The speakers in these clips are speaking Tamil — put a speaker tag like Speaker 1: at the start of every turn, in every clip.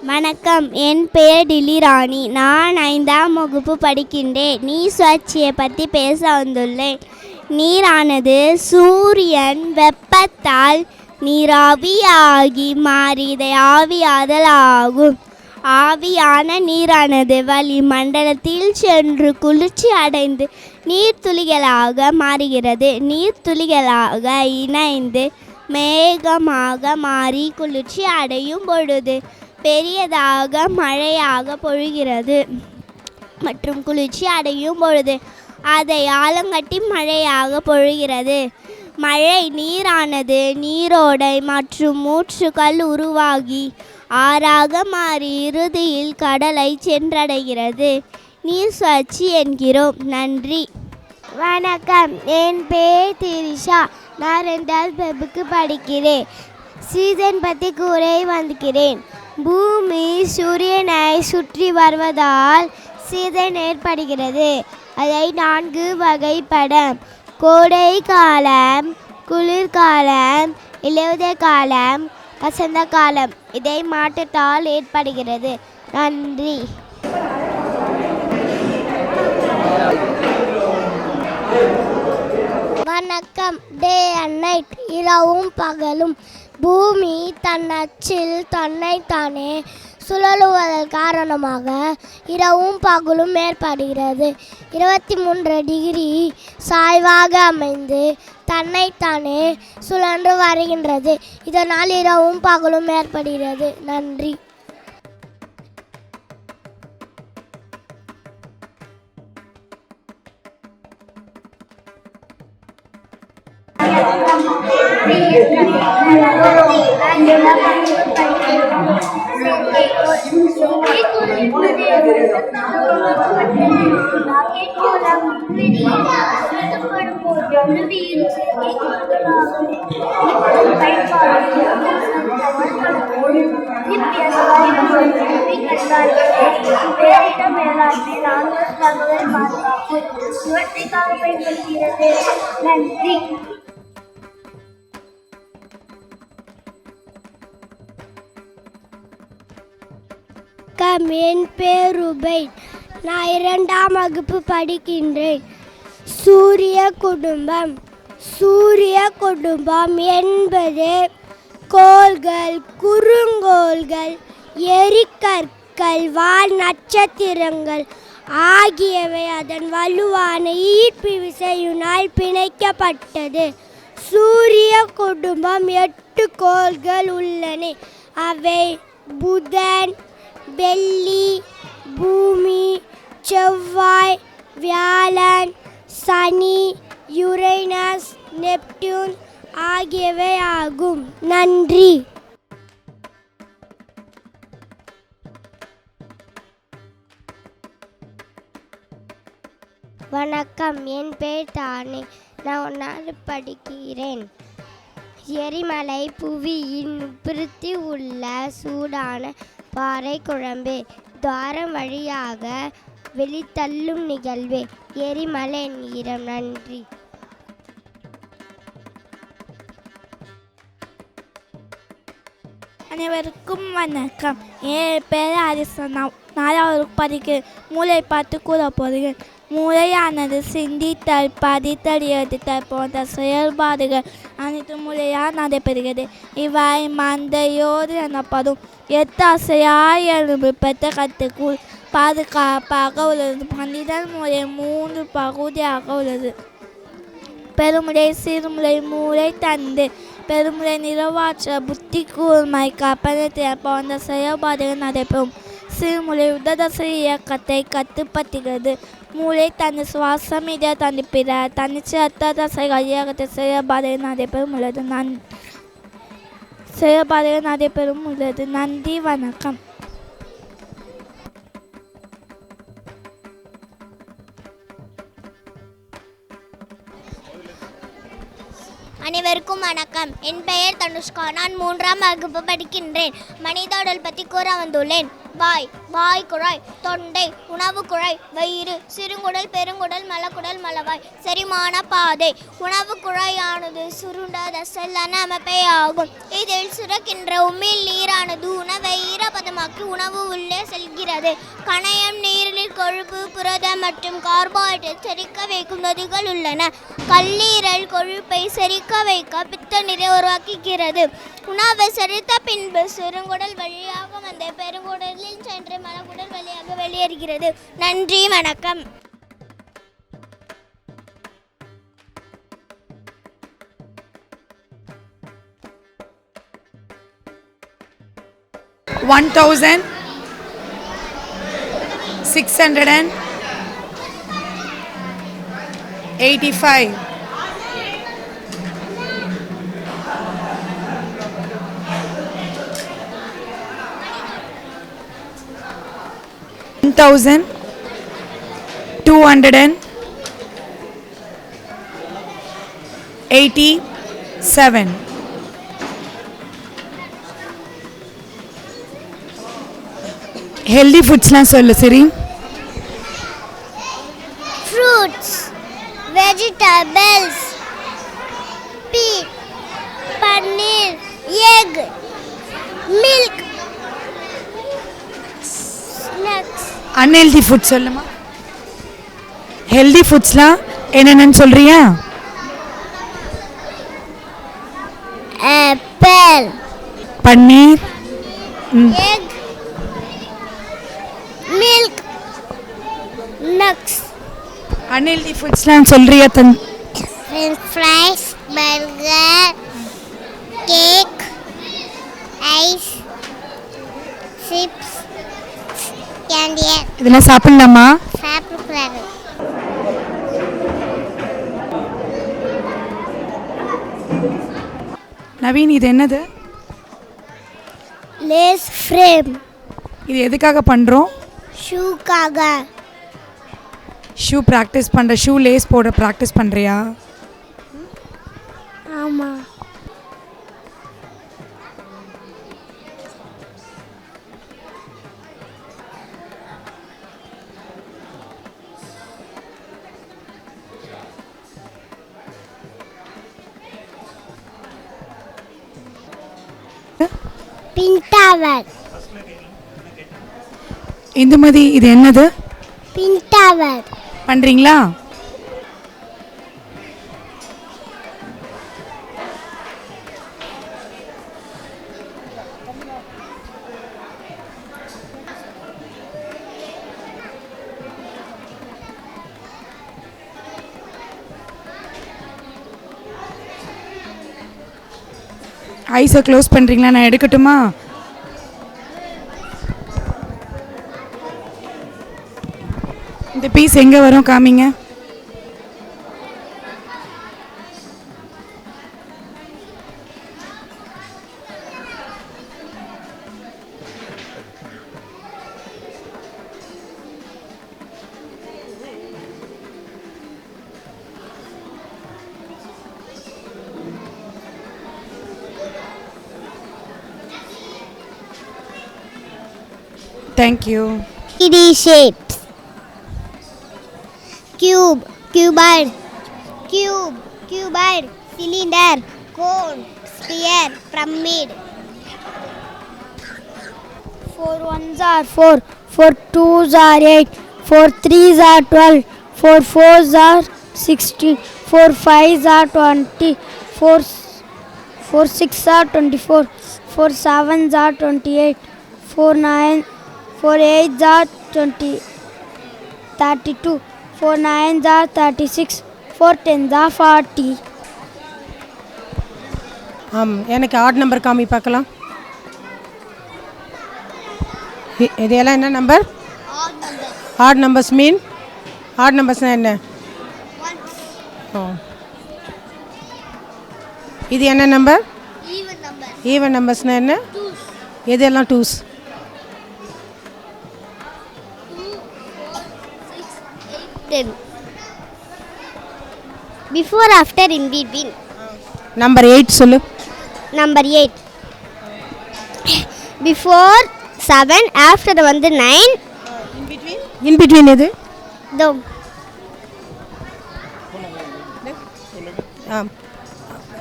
Speaker 1: வணக்கம், என் பெயர் டிலிராணி. நான் 5ஆம் வகுப்பு படிக்கின்றேன். நீர் சுழற்சியை பற்றி பேச வந்துள்ளேன். நீரானது சூரியன் வெப்பத்தால் நீராவியாகி மாறி இதை ஆவியாதல் ஆகும். ஆவியான நீரானது வளிமண்டலத்தில் சென்று குளிர்ச்சி அடைந்து நீர்த்துளிகளாக மாறுகிறது. நீர்த்துளிகளாக இணைந்து மேகமாக மாறி குளிர்ச்சி அடையும் பொழுது பெரியதாக மழையாக பொழிகிறது. மற்றும் குளிர்ச்சி அடையும் பொழுது அதை ஆலங்கட்டி மழையாக பொழிகிறது. மழை நீரானது நீரோடை மற்றும் ஊற்றுகள் உருவாகி ஆறாக மாறி இறுதியில் கடலை சென்றடைகிறது. நீர் சுழற்சி என்கிறோம். நன்றி.
Speaker 2: வணக்கம், என் பெயர் திரிஷா. நான் 2வது வகுப்பு படிக்கிறேன். சீசன் பற்றி கூற வந்துக்கிறேன். பூமி சூரியனை சுற்றி வருவதால் சீசன் ஏற்படுகிறது. அதை 4 வகைப்படும்: கோடை காலம், குளிர்காலம், இலையுதிர் காலம், வசந்த காலம். இதை மாற்றத்தால் ஏற்படுகிறது. நன்றி. வணக்கம். டே அண்ட் நைட், இரவும் பகலும். பூமி தன் அச்சில் தன்னைத்தானே சுழலுவதன் காரணமாக இரவும் பகலும் ஏற்படுகிறது. 23 டிகிரி சாய்வாக அமைந்து தன்னைத்தானே சுழன்று வருகின்றது. இதனால் இரவும் பகலும் ஏற்படுகிறது. நன்றி. நன்றி. என் பேர் ரூபைன். நான் 2ஆம் வகுப்பு படிக்கின்றேன். சூரிய குடும்பம். சூரிய குடும்பம் என்பது கோள்கள், குறுங்கோள்கள், எரிக்கற்கள், வால் நட்சத்திரங்கள் ஆகியவை அதன் வலுவான ஈர்ப்பு விசையினால் பிணைக்கப்பட்டது. சூரிய குடும்பம் 8 கோள்கள் உள்ளன. அவை புதன், வெள்ளி, பூமி, செவ்வாய், வியாழன், சனி, யுரேனஸ், நெப்டியூன் ஆகியவை ஆகும். நன்றி. வணக்கம், என் பேர் தானே. நான் 1வது படிக்கிறேன். எரிமலை புவியின் உட்புறத்தி உள்ள சூடான பாறை குழம்பு துவாரம் வழியாக வெளித்தள்ளும் நிகழ்வு எரிமலை என்கிறோம். நன்றி.
Speaker 3: அனைவருக்கும் வணக்கம். என் பேர் அரிசனா. 4வது படிக்கிறேன். மூளை பார்த்து கூற போகிறேன். மூளையானது சிந்தித்தல், படித்தல், எழுதித்தல் போன்ற செயல்பாடுகள் அனைத்து மூளையால் நடைபெறுகிறது. இவை மந்தையோடு எனப்படும். 8 அசையாய் எலும்பு பெற்ற கட்டுக்குள் பாதுகாப்பாக உள்ளது. 12 மூளை 3 பகுதியாக உள்ளது. பெருமுளை, சிறுமுளை, மூளை தண்டு. பெருமுளை நிறைவாற்றல், புத்தி கூர்மை, கற்பனை திறன் போன்ற செயல்பாடுகள் நடைபெறும். சிறுமுளை உடற்தசை இயக்கத்தை கட்டுப்படுத்துகிறது. மூளை தண்டு சுவாசம், இதய தண்டு, பிற தன்னிச்சை ரத்த தசைகள் இயக்கத்தை செயல்பாடுகள் நடைபெறும் உள்ளது. நன்றி. வணக்கம்.
Speaker 2: அனைவருக்கும் வணக்கம். என் பெயர் தனுஷ்கா. நான் 3ஆம் வகுப்பு படிக்கின்றேன். மனித உடல் பற்றி கூற வந்துள்ளேன். பாய். வாய்க்குழாய், தொண்டை, உணவு குழாய், வயிறு, சிறுகுடல், பெருங்குடல், மலக்குடல், மலவாய், செரிமான பாதை. உணவு குழாயானது சுருண்ட தசையான அமைப்பே ஆகும். இதில் சுரக்கின்ற உமிழ் நீரானது உணவை ஈரப்பதமாக்கி உணவு உள்ளே செல்கிறது. கணையம் நீரில் கொழுப்பு, புரதம் மற்றும் கார்போஹைட்ரேட் செரிக்க வைக்கும் நொதிகள் உள்ளன. கல்லீரல் கொழுப்பை செரிக்க வைக்க பித்த நீரை உருவாக்குகிறது. உணவை செரித்த பின்பு சிறுகுடல் வழியாக வந்த பெருங்குடலில் சென்று மலக்குடல் வழியாக வெளியேறுகிறது. நன்றி, வணக்கம்.
Speaker 4: One 685. 1287. ஹெல்தி ஃபுட்ஸ்லாம் சொல்லு சரி.
Speaker 2: Fruits, vegetables, meat, paneer, egg, milk, snacks.
Speaker 4: Unhealthy food சொல்லுமா. ஹெல்தி ஃபுட்ஸ்லாம் என்னென்னு சொல்றியா?
Speaker 2: Apple,
Speaker 4: பன்னீர்,
Speaker 2: egg, milk, nuts.
Speaker 4: அன்ஹெல்தி ஃபுட்ஸ்லாம் சொல்றியா
Speaker 2: French fries, burger, cake, ice, chips, candy.
Speaker 4: இதெல்லாம் சாப்பிடலாமா?
Speaker 2: சாப்பிடக்கூடாது.
Speaker 4: நவீன், இது என்னது?
Speaker 2: Lace frame.
Speaker 4: இது எதுக்காக பண்ணுறோம்?
Speaker 2: ஷூக்காக.
Speaker 4: ஷூ ப்ராக்டிஸ் பண்ணுற, ஷூ லேஸ் போட ப்ராக்டிஸ் பண்ணுறியா?
Speaker 2: ஆமாம். பின்டாவர்.
Speaker 4: இந்துமதி, இது என்னது?
Speaker 2: பின்டாவர்.
Speaker 4: பண்ணுறீங்களா? ஐஸை க்ளோஸ் பண்ணுறீங்களா? நான் எடுக்கட்டுமா? இந்த பீஸ் எங்கே வரும் காமிங்க. Thank you.
Speaker 2: 3D shapes. Cube, cuboid, cube, cuboid, cylinder, cone, sphere, pyramid.
Speaker 3: 4 1s are 4, 4 2s are 8, 4 3s are 12, 4 4s are 16, 4 5s are 20, 4 6s are 24, 4 7s are 28, 4 8s are 32, 4 9s are 36, 4 10s are 40.
Speaker 5: எனக்கு ஆட் நம்பர் காமி பார்க்கலாம். இதெல்லாம் என்ன நம்பர்? Odd numbers mean. ஆட் நம்பர்ஸ்னால் என்ன? இது என்ன நம்பர்? ஈவன் நம்பர்ஸ்னால் என்ன? எதெல்லாம் டூஸ்?
Speaker 2: Before, after, in between.
Speaker 5: Number 8 சொல்லு.
Speaker 2: Number 8. Before
Speaker 1: 7 ஆஃப்டர் வந்து 9
Speaker 5: இன் பிட்வீன் எது?
Speaker 1: தோ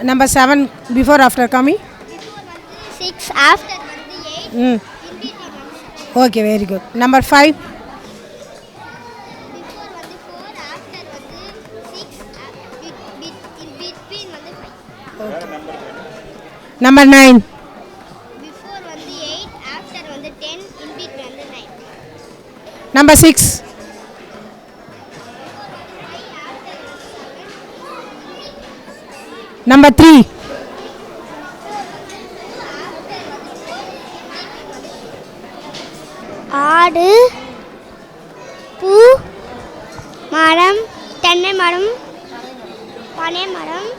Speaker 5: number 7 before after coming.
Speaker 1: 6 after வந்து 8
Speaker 5: okay, very good. Number 5
Speaker 1: before வந்து 4 ஆஃப்டர் வந்து 6 இன் பிட்வீன் வந்து 5.
Speaker 5: நம்பர் 9
Speaker 1: பிஃபோர் வந்து 8 ஆஃப்டர் வந்து 10 இன் பிட்வீன் வந்து 9.
Speaker 5: நம்பர் 6 நம்பர் 3
Speaker 1: ஆடு, பூ, மரம், தென்னை மரம், பனை மரம்,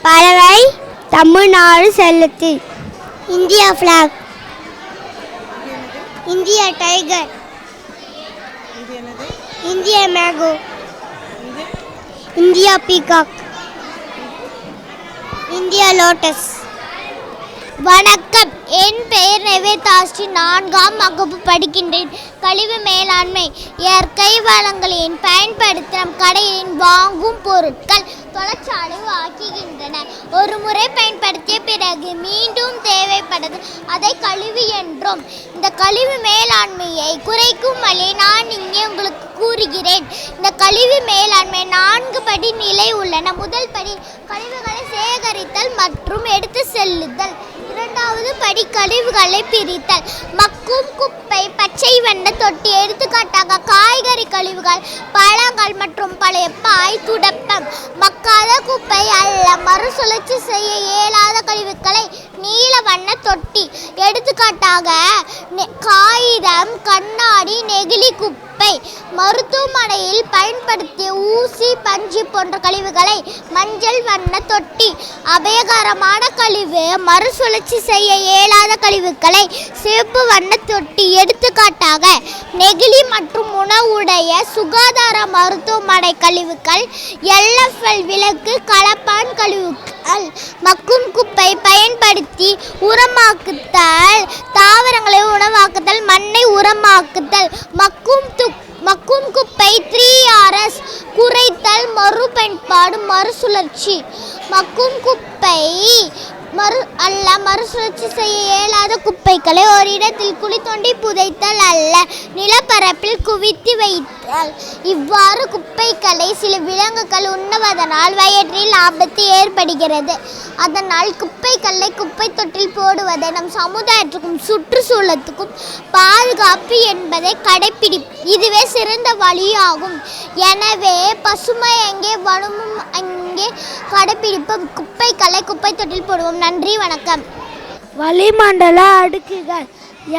Speaker 1: பறவை, தமிழ்நாடு செலுத்து, India flag, India tiger, India mango, India peacock, India lotus. வணக்கம், என் பெயர் நிவேதாஸ்ரீ. 4ஆம் வகுப்பு படிக்கின்றேன். கழிவு மேலாண்மை. இயற்கை வளங்களின் பயன்படுத்தும் கடையில் வாங்கும் பொருட்கள் தொழிற்சாலை ஆக்குகின்றன. ஒரு முறை பயன்படுத்திய பிறகு மீண்டும் தேவைப்படுது அதை கழிவு என்றோம். இந்த கழிவு மேலாண்மையை குறைக்கும் வழி நான் இங்கே உங்களுக்கு கூறுகிறேன். இந்த கழிவு மேலாண்மை 4 படி நிலை உள்ளன. முதல் படி கழிவுகளை சேகரித்தல் மற்றும் எடுத்து செல்லுதல். 2வது படி கழிவுகளை பிரித்தல். மக்கும் குப்பை, பச்சை வண்ண தொட்டி, எடுத்துக்காட்டாக காய்கறி கழிவுகள், பழங்கள் மற்றும் பழைய பாய் துடப்பம். மக்காத குப்பை அல்ல மறுசுழற்சி செய்ய இயலாத கழிவுகளை நீல வண்ண தொட்டி, எடுத்துக்காட்டாக காகிதம், கண்ணாடி, நெகிழி குப்பை. மருத்துவமனையில் பயன்படுத்திய ஊசி, பஞ்சு போன்ற கழிவுகளை மஞ்சள் வண்ண தொட்டி. அபாயகரமான கழிவு மறுசுழற்சி செய்ய இயலாத கழிவுகளை சிவப்பு வண்ண தொட்டி, எடுத்துக்காட்டாக நெகிழி மற்றும் உணவுடைய சுகாதார மருத்துவமனை கழிவுகள். LFL விளக்கு, கலப்பான் கழிவுகள். மக்கும் குப்பை பயன்படுத்தி உரமாக்குதல், தாவரங்களை உணவாக்குதல், மண்ணை உரமாக்குதல். மக்கும் குப்பை 3Rs குறைத்தல், மறுபயன்பாடு, மறுசுழற்சி. மக்கும் குப்பை மறுசுழற்சி செய்ய இயலாத குப்பைகளை ஒரு இடத்தில் குழி தோண்டி புதைத்தல் அல்ல நிலப்பரப்பில் குவித்து வைத்தல். இவ்வாறு குப்பைகளை சில விலங்குகள் உண்ணுவதனால் வயிற்றில் ஆபத்து ஏற்படுகிறது. அதனால் குப்பைகளை குப்பை தொட்டில் போடுவதை நம் சமுதாயத்துக்கும் சுற்றுச்சூழலுக்கும் பாதுகாப்பு என்பதை இதுவே சிறந்த வழியாகும். எனவே பசுமை எங்கே வனமும் அங்கே கடைப்பிடிப்போம். குப்பைகளை குப்பை தொட்டில் போடுவோம். நன்றி, வணக்கம்.
Speaker 3: வளிமண்டல அடுக்குகள்.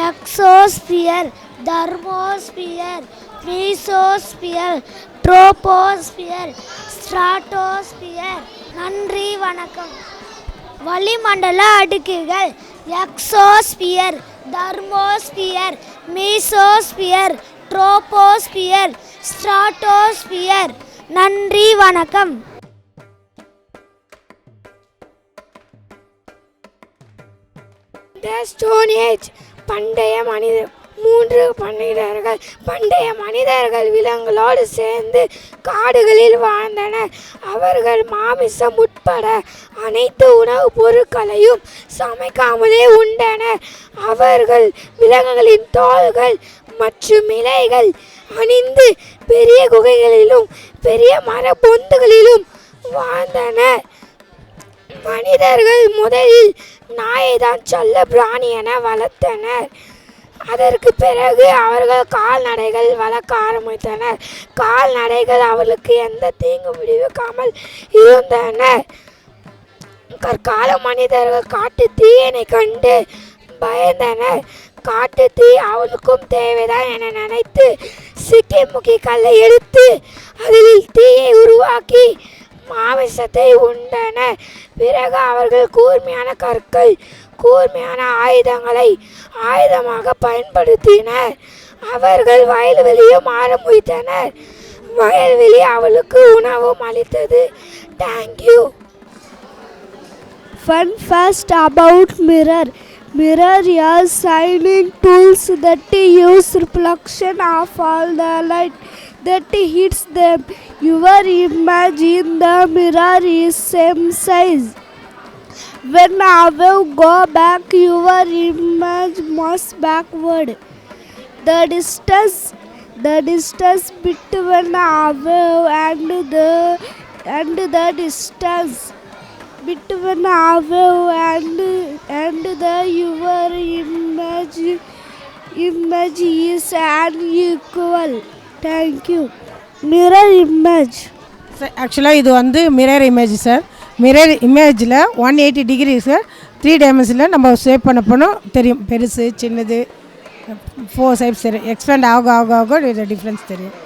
Speaker 3: Exosphere, thermosphere, mesosphere, troposphere, stratosphere. நன்றி, வணக்கம். வளிமண்டல அடுக்குகள். Exosphere, thermosphere, mesosphere, troposphere, stratosphere. நன்றி, வணக்கம். Stone age. பண்டைய மனிதர்கள் விலங்குகளோடு சேர்ந்து காடுகளில் வாழ்ந்தனர். அவர்கள் மாமிசம் உட்பட அனைத்து உணவுப் பொருட்களையும் சமைக்காமலே உண்டனர். அவர்கள் விலங்குகளின் தோல்கள் மற்றும் இலைகள் அணிந்து பெரிய குகைகளிலும் பெரிய மர பொந்துகளிலும் வாழ்ந்தனர். மனிதர்கள் முதலில் நாயைதான் செல்ல பிராணி என வளர்த்தனர். அதற்கு பிறகு அவர்கள் கால்நடைகள் வளர்க்க ஆரம்பித்தனர். கால்நடைகள் அவர்களுக்கு எந்த தீங்கு விளைவிக்காமல் இருந்தனர். கற்கால மனிதர்கள் காட்டு தீயினை கண்டு பயந்தனர். காட்டு தீ அவளுக்கும் தேவைதான் என நினைத்து சிக்கி முக்கி கல்லை எடுத்து அதில் தீயை உருவாக்கி மாமிசத்தை உண்டனர். பிறகு அவர்கள் கூர்மையான கற்கள், கூர்மையான ஆயுதங்களை ஆயுதமாக பயன்படுத்தினர். அவர்கள் வயல்வெளியும் ஆரம்பித்தனர். வயல்வெளி அவளுக்கு உணவும் அளித்தது. Thank you.
Speaker 1: Fun fact about mirror.
Speaker 3: Mirror are shining tools that use reflection of all the light that hits them. Your image in the mirror is same size. When you go back, your image moves backward. The distance between our and the distance between our and the your image is unequal. Thank you. Mirror image.
Speaker 5: ஆக்சுவலாக இது வந்து மிரர் இமேஜ் சார். மிரர் இமேஜில் 180 டிகிரி சார் 3 டைமென்ஷனில் நம்ம சேவ் பண்ண போனோம் தெரியும். பெருசு சின்னது 4 சைப்ஸ் தெரியும். எக்ஸ்பேண்ட் ஆக ஆக ஆக டிஃப்ரென்ஸ் தெரியும்.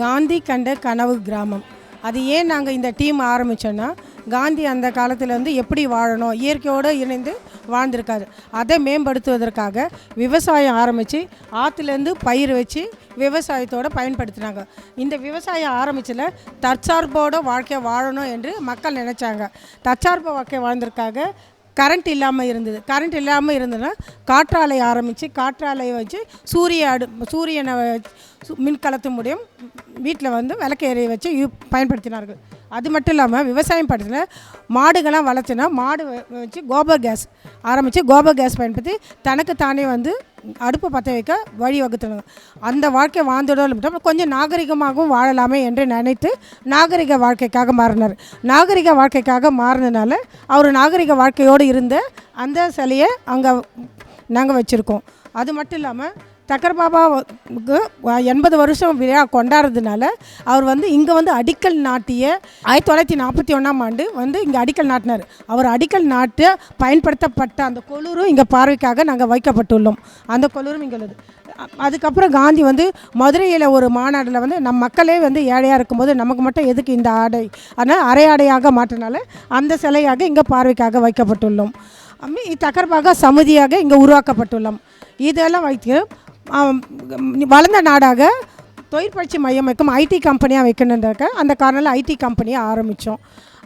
Speaker 5: காந்தி கண்ட கனவு கிராமம். அது ஏன் நாங்கள் இந்த டீம் ஆரம்பித்தோன்னா, காந்தி அந்த காலத்தில் வந்து எப்படி வாழணும், இயற்கையோடு இணைந்து வாழ்ந்திருக்காரு. அதை மேம்படுத்துவதற்காக விவசாயம் ஆரம்பித்து ஆற்றுலேருந்து பயிர் வச்சு விவசாயத்தோடு பயன்படுத்தினாங்க. இந்த விவசாயம் ஆரம்பிச்சில் தற்சார்போட வாழ்க்கை வாழணும் என்று மக்கள் நினச்சாங்க. தற்சார்பு வாழ்க்கை வாழ்ந்திருக்காக கரண்ட் இல்லாமல் இருந்தது. கரண்ட் இல்லாமல் இருந்ததுன்னா காற்றாலை ஆரம்பித்து காற்றாலையை வச்சு சூரியனை மின்கலத்து முடியும் வீட்டில் வந்து விளக்கு எரிய வச்சு பயன்படுத்தினார்கள். அது மட்டும் இல்லாமல் விவசாயம் படுத்தின மாடுகள்லாம் வளர்த்துனா மாடு வச்சு கோபர் கேஸ் ஆரம்பித்து கோபர் கேஸ் பயன்படுத்தி தனக்கு தானே வந்து அடுப்பு பற்ற வைக்க வழி வகுத்துனாங்க. அந்த வாழ்க்கை வாழ்ந்துடும் கொஞ்சம் நாகரிகமாகவும் வாழலாமே என்று நினைத்து நாகரிக வாழ்க்கைக்காக மாறினார். நாகரிக வாழ்க்கைக்காக மாறினதுனால அவர் நாகரிக வாழ்க்கையோடு இருந்த அந்த சிலையை அங்கே நாங்கள் வச்சுருக்கோம். அது மட்டும் இல்லாமல் தக்கர் பாபாவுக்கு 80 வருஷம் விழா கொண்டாடுறதுனால அவர் வந்து இங்கே வந்து அடிக்கல் நாட்டிய 1941ஆம் ஆண்டு வந்து இங்கே அடிக்கல் நாட்டினார். அவர் அடிக்கல் நாட்ட பயன்படுத்தப்பட்ட அந்த கொலுரும் இங்கே பார்வைக்காக நாங்கள் வைக்கப்பட்டுள்ளோம். அந்த கொலுரும் இங்கே உள்ளது. அதுக்கப்புறம் காந்தி வந்து மதுரையில் ஒரு மாநாட்டில் வந்து நம் மக்களே வந்து ஏழையாக இருக்கும்போது நமக்கு மட்டும் எதுக்கு இந்த ஆடை, ஆனால் அரை ஆடையாக மாற்றினால அந்த சிலையாக இங்கே பார்வைக்காக வைக்கப்பட்டுள்ளோம். தக்கர்பாக சமுதியாக இங்கே உருவாக்கப்பட்டுள்ளோம். இதெல்லாம் வைத்து வளர்ந்த நாடாக தொழிற்பயிற்சி மையம் வைக்கும் ஐடி கம்பெனியாக வைக்கணுன்றக்க அந்த காரணத்தில் ஐடி கம்பெனியை ஆரம்பித்தோம்.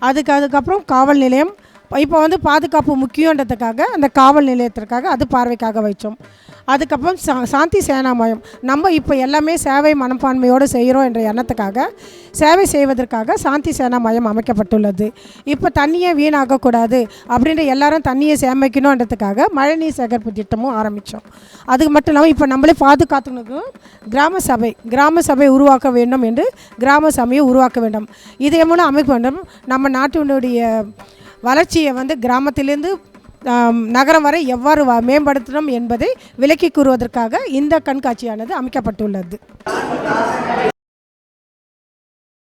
Speaker 5: அதுக்கப்புறம் காவல் நிலையம் இப்போ வந்து பாதுகாப்பு முக்கியன்றதுக்காக அந்த காவல் நிலையத்திற்காக அது பார்வைக்காக வைச்சோம். அதுக்கப்புறம் சாந்தி சேனா மையம் நம்ம இப்போ எல்லாமே சேவை மனப்பான்மையோடு செய்கிறோம் என்ற எண்ணத்துக்காக சேவை செய்வதற்காக சாந்தி சேனா மையம் அமைக்கப்பட்டுள்ளது. இப்போ தண்ணியை வீணாகக்கூடாது அப்படின்ற எல்லாரும் தண்ணியை சேமிக்கணுன்றதுக்காக மழைநீர் சேகரிப்பு திட்டமும் ஆரம்பித்தோம். அதுக்கு மட்டும் இல்லாமல் இப்போ நம்மளே பாதுகாத்துக்கணும் கிராம சபை உருவாக்க வேண்டும் என்று கிராம சபையை உருவாக்க வேண்டும். இதே மூலம் அமைக்க வேண்டும். நம்ம நாட்டினுடைய வளர்ச்சியை வந்து கிராமத்திலிருந்து நகரம் வரை எவ்வாறு மேம்படுத்தணும் என்பதை விளக்கி கூறுவதற்காக இந்த கண்காட்சியானது அமைக்கப்பட்டுள்ளது.